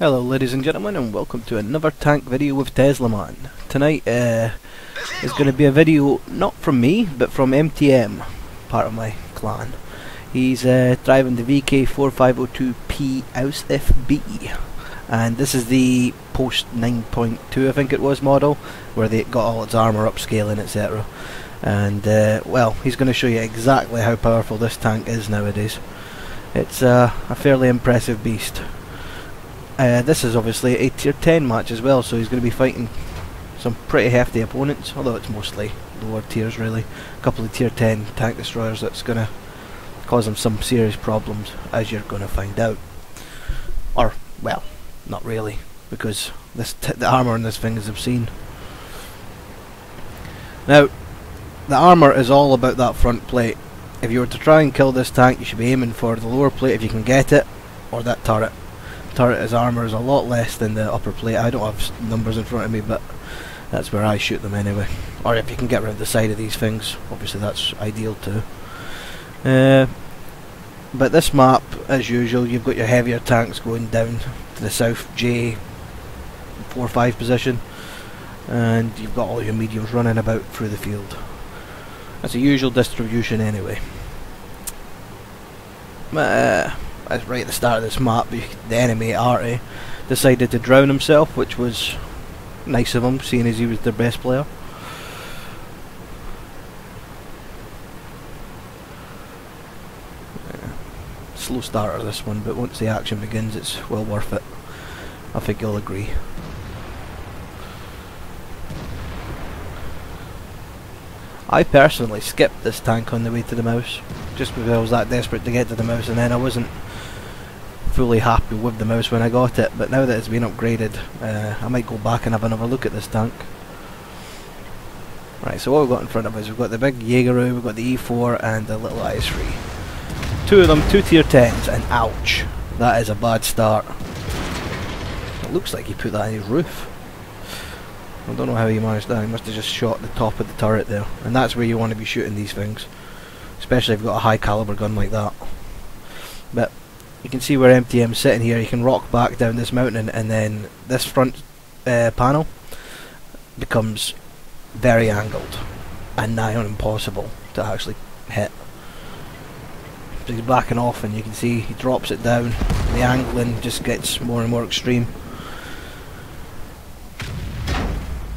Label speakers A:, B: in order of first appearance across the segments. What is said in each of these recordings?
A: Hello ladies and gentlemen, and welcome to another tank video with Tesla Man. Tonight is going to be a video not from me, but from MTM, part of my clan. He's driving the VK4502P Aus FB, and this is the post 9.2 I think it was model, where they got all its armour upscaling, etc. And well, he's going to show you exactly how powerful this tank is nowadays. It's a fairly impressive beast. This is obviously a tier 10 match as well, so he's going to be fighting some pretty hefty opponents, although it's mostly lower tiers really. A couple of tier 10 tank destroyers that's going to cause him some serious problems, as you're going to find out. Or, well, not really, because the armour on this thing is obscene. Now, the armour is all about that front plate. If you were to try and kill this tank, you should be aiming for the lower plate if you can get it, or that turret. Turret's armour is a lot less than the upper plate. I don't have numbers in front of me, but that's where I shoot them anyway. Or if you can get around the side of these things, obviously that's ideal too. But this map, as usual, you've got your heavier tanks going down to the south J4-5 position, and you've got all your mediums running about through the field. That's a usual distribution anyway. Right at the start of this map, the enemy Arty decided to drown himself, which was nice of him, seeing as he was their best player. Slow starter this one, but once the action begins it's well worth it. I think you'll agree. I personally skipped this tank on the way to the mouse, just because I was that desperate to get to the mouse, and then I wasn't fully happy with the mouse when I got it, but now that it's been upgraded, I might go back and have another look at this tank. Right, so what we've got in front of us, we've got the big Jaegeru, we've got the E4 and the little IS-3. Two of them, two tier 10s, and ouch, that is a bad start. It looks like he put that on his roof. I don't know how he managed that. He must have just shot the top of the turret there, and that's where you want to be shooting these things, especially if you've got a high caliber gun like that. But you can see where MTM's sitting here. You can rock back down this mountain, and then this front panel becomes very angled and nigh on impossible to actually hit. So he's backing off, and you can see he drops it down, and the angling just gets more and more extreme.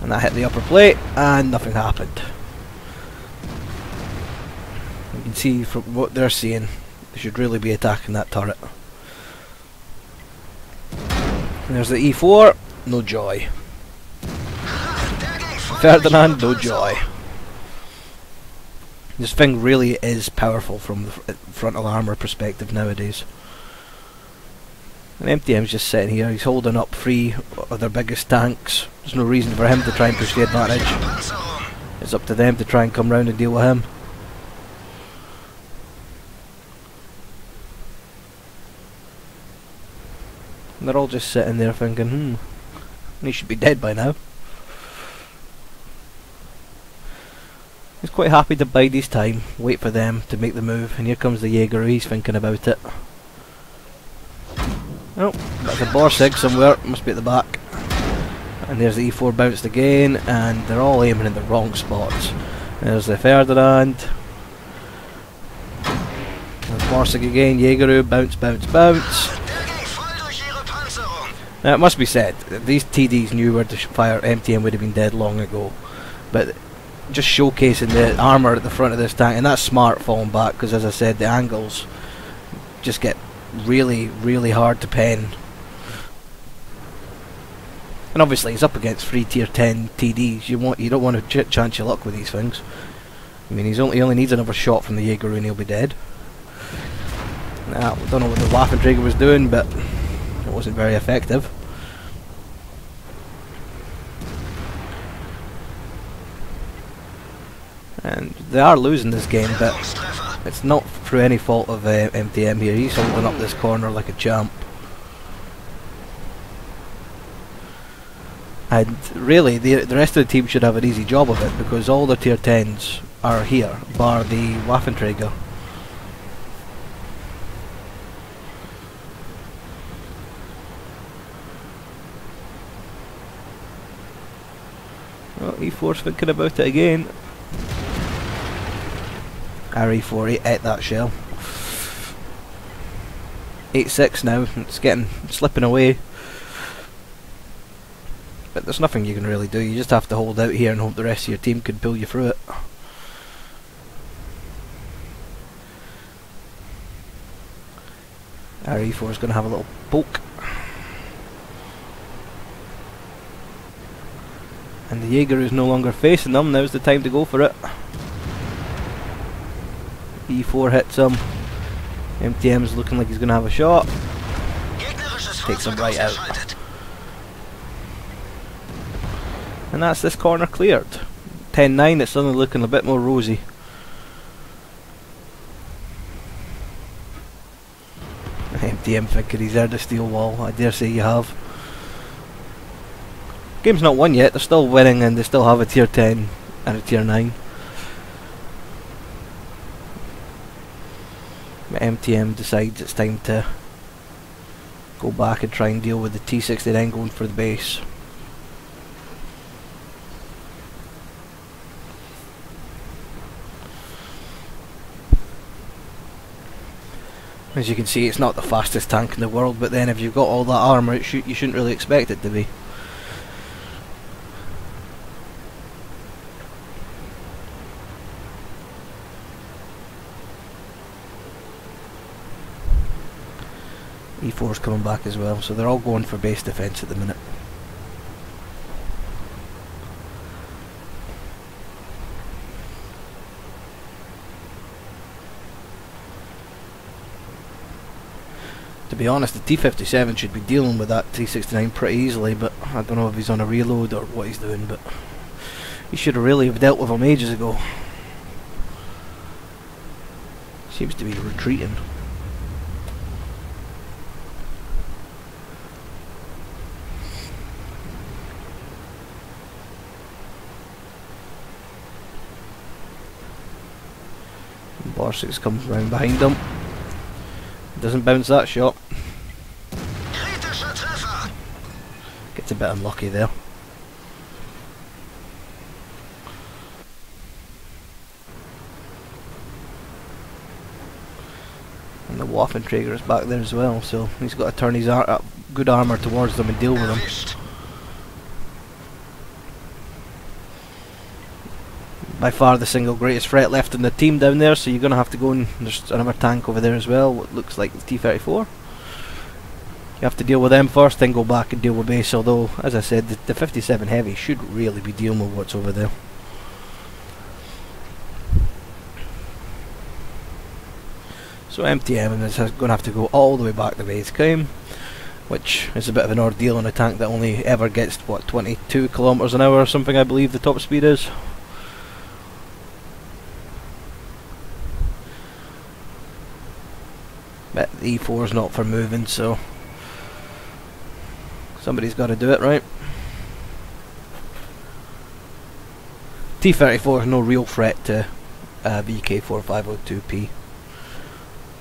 A: And that hit the upper plate, and nothing happened. You can see from what they're seeing, they should really be attacking that turret. And there's the E4, no joy. Ferdinand, no joy. This thing really is powerful from the frontal armour perspective nowadays. And MTM's just sitting here, he's holding up three of their biggest tanks. There's no reason for him to try and push the advantage. It's up to them to try and come round and deal with him. And they're all just sitting there thinking, he should be dead by now. He's quite happy to bide his time, wait for them to make the move, and here comes the Jaeger, he's thinking about it. Oh, that's a Borsig somewhere, must be at the back. And there's the E4 bounced again, and they're all aiming in the wrong spots. There's the Ferdinand. There's Borsig again, Jaegeru, bounce, bounce, bounce. Now it must be said, these TDs knew where to fire. MTM would have been dead long ago. But just showcasing the armour at the front of this tank, and that's smart falling back, because as I said, the angles just get really, really hard to pen. And obviously he's up against 3 tier 10 TDs. You don't want to chance your luck with these things. I mean, he only needs another shot from the Jaeger and he'll be dead. Now, I don't know what the Waffenträger was doing, but it wasn't very effective. And they are losing this game, but it's not through any fault of MTM here. He's holding up this corner like a champ. And really, the rest of the team should have an easy job of it, because all the tier 10s are here, bar the Waffenträger. Well, E4's thinking about it again. Our E4 ate that shell. 8-6 now, it's slipping away. But there's nothing you can really do, you just have to hold out here and hope the rest of your team can pull you through it. Our E4 is going to have a little poke. And the Jaeger is no longer facing them, now's the time to go for it. E4 hits him. MTM's looking like he's going to have a shot. Takes him right out. And that's this corner cleared. 10-9, it's suddenly looking a bit more rosy. MTM thinking he's earned a steel wall, I dare say you have. Game's not won yet, they're still winning and they still have a tier 10 and a tier 9. But MTM decides it's time to go back and try and deal with the T69 going for the base. As you can see, it's not the fastest tank in the world, but then if you've got all that armour, you shouldn't really expect it to be. E4's coming back as well, so they're all going for base defence at the minute. To be honest, the T57 should be dealing with that T69 pretty easily, but I don't know if he's on a reload or what he's doing, but he should have really have dealt with him ages ago. Seems to be retreating. Borsix comes round behind him. Doesn't bounce that shot. Gets a bit unlucky there. And the Waffenträger is back there as well, so he's got to turn his good armour towards them and deal with them. By far the single greatest threat left in the team down there, so you're going to have to go and there's another tank over there as well, what looks like the T-34. You have to deal with them first, then go back and deal with base, although, as I said, the 57 Heavy should really be dealing with what's over there. So MTM is going to have to go all the way back to base camp, which is a bit of an ordeal on a tank that only ever gets, what, 22 kilometers an hour or something, I believe the top speed is. But the E4 is not for moving, so somebody's got to do it, right? T-34 is no real threat to VK4502P,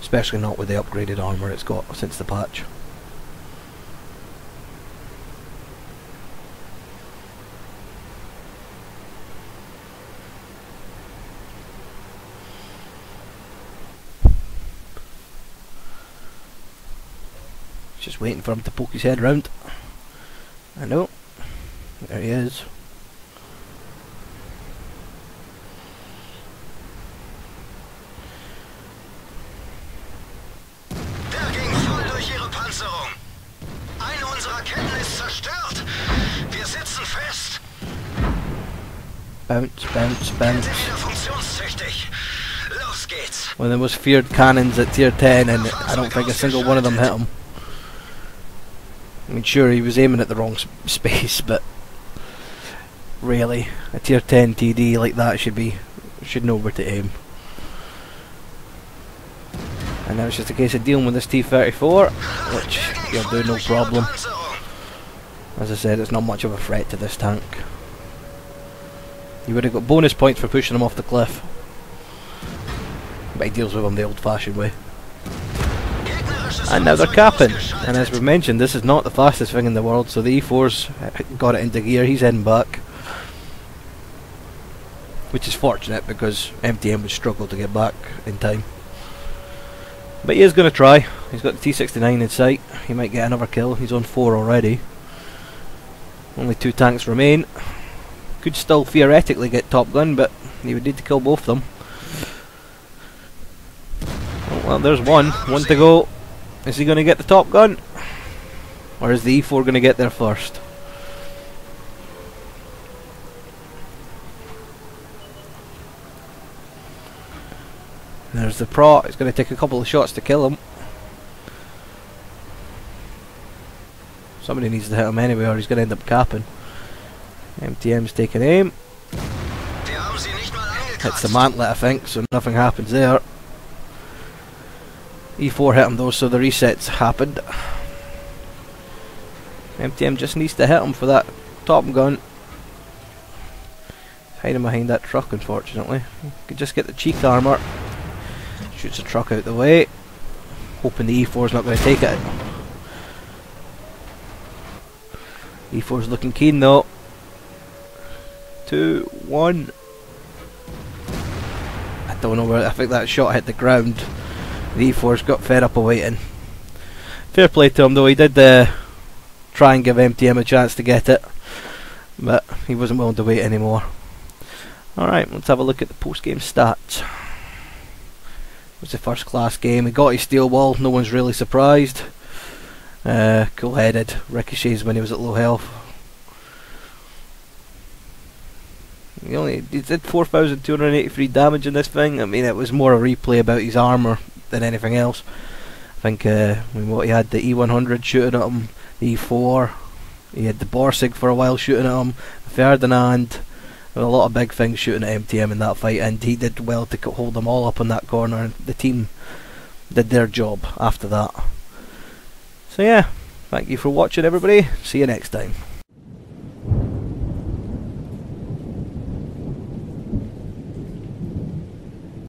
A: especially not with the upgraded armour it's got since the patch. Just waiting for him to poke his head round. I know. There he is.
B: Der ging voll durch ihre Panzerung. Eine unserer Ketten ist zerstört. Wir sitzen fest.
A: Bounce, bounce, bounce.
B: Wieder funktionstüchtig. Los geht's.
A: One of the most feared cannons at tier 10, and I don't think a single one of them hit him. I mean, sure, he was aiming at the wrong space, but really, a tier 10 TD like that should know where to aim. And now it's just a case of dealing with this T-34, which you'll do no problem. As I said, it's not much of a threat to this tank. You would have got bonus points for pushing him off the cliff, but he deals with him the old-fashioned way. And now they're capping, and as we mentioned, this is not the fastest thing in the world, so the E4's got it into gear, he's heading back. which is fortunate because MTM would struggle to get back in time. But he is going to try. He's got the T69 in sight. He might get another kill. He's on 4 already. Only 2 tanks remain. Could still theoretically get Top Gun, but he would need to kill both of them. Oh, well, there's one. One to go. Is he going to get the Top Gun? Or is the E4 going to get there first? There's the Prot. It's going to take a couple of shots to kill him. Somebody needs to hit him anyway or he's going to end up capping. MTM's taking aim. Hits the mantlet, I think, so nothing happens there. E4 hit him though, so the resets happened. MTM just needs to hit him for that Top Gun. He's hiding behind that truck, unfortunately. Could just get the cheek armour. Shoots the truck out the way, hoping the E4's not going to take it. E4's looking keen though. 2, 1. I don't know where. I think that shot hit the ground. The E4's got fed up awaiting. Fair play to him though. He did try and give MTM a chance to get it, but he wasn't willing to wait anymore. Alright, let's have a look at the post-game stats. It was a first class game. He got his steel wall, no one's really surprised. Cool headed, ricochets when he was at low health. He did 4,283 damage in this thing. I mean, it was more a replay about his armour than anything else. I think what he had the E100 shooting at him, the E4, he had the Borsig for a while shooting at him, Ferdinand. There were a lot of big things shooting at MTM in that fight, and he did well to hold them all up in that corner, and the team did their job after that. So yeah, thank you for watching everybody, see you next time.